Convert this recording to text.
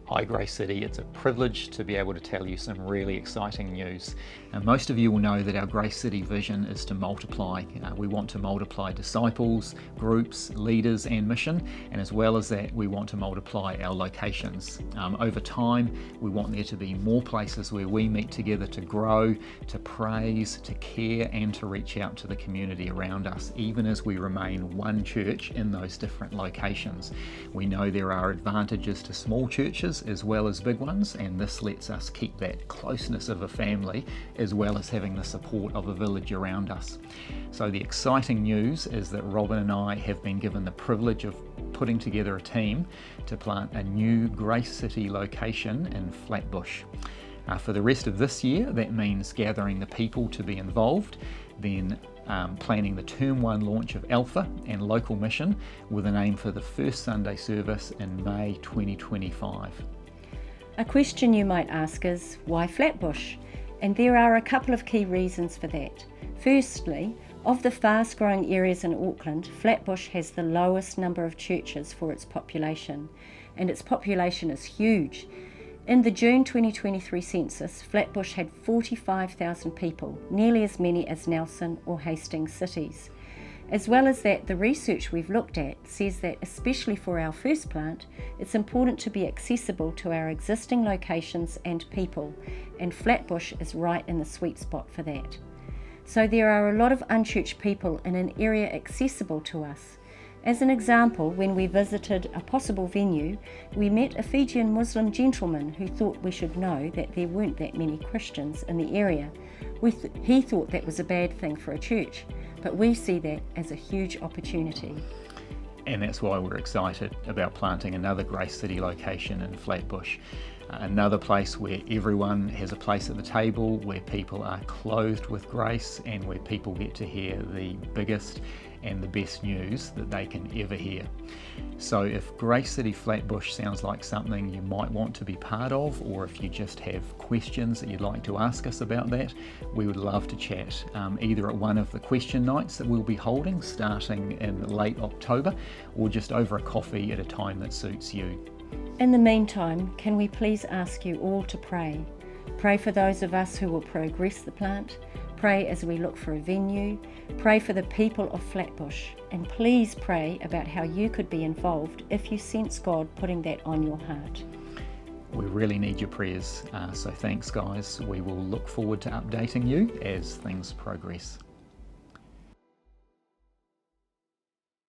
Hi Gracecity, it's a privilege to be able to tell you some really exciting news. And most of you will know that our Gracecity vision is to multiply. We want to multiply disciples, groups, leaders and mission, and as well as that we want to multiply our locations. Over time we want there to be more places where we meet together to grow, to praise, to care and to reach out to the community around us, even as we remain one church in those different locations. We know there are advantages to small churches as well as big ones, and this lets us keep that closeness of a family as well as having the support of a village around us. So the exciting news is that Robyn and I have been given the privilege of putting together a team to plant a new Gracecity location in Flatbush. For the rest of this year, that means gathering the people to be involved, then planning the Term 1 launch of Alpha and local mission with an aim for the first Sunday service in May 2025. A question you might ask is, why Flatbush? And there are a couple of key reasons for that. Firstly, of the fast growing areas in Auckland, Flatbush has the lowest number of churches for its population, and its population is huge. In the June 2023 census, Flatbush had 45,000 people, nearly as many as Nelson or Hastings cities. As well as that, the research we've looked at says that, especially for our first plant, it's important to be accessible to our existing locations and people, and Flatbush is right in the sweet spot for that. So there are a lot of unchurched people in an area accessible to us. As an example, when we visited a possible venue, we met a Fijian Muslim gentleman who thought we should know that there weren't that many Christians in the area. He thought that was a bad thing for a church, but we see that as a huge opportunity. And that's why we're excited about planting another Gracecity location in Flatbush. Another place where everyone has a place at the table, where people are clothed with grace and where people get to hear the biggest and the best news that they can ever hear. So if Gracecity Flatbush sounds like something you might want to be part of, or if you just have questions that you'd like to ask us about that, we would love to chat, either at one of the question nights that we'll be holding starting in late October, or just over a coffee at a time that suits you. In the meantime, can we please ask you all to pray? Pray for those of us who will progress the plant. Pray as we look for a venue. Pray for the people of Flatbush. And please pray about how you could be involved if you sense God putting that on your heart. We really need your prayers, so thanks guys. We will look forward to updating you as things progress.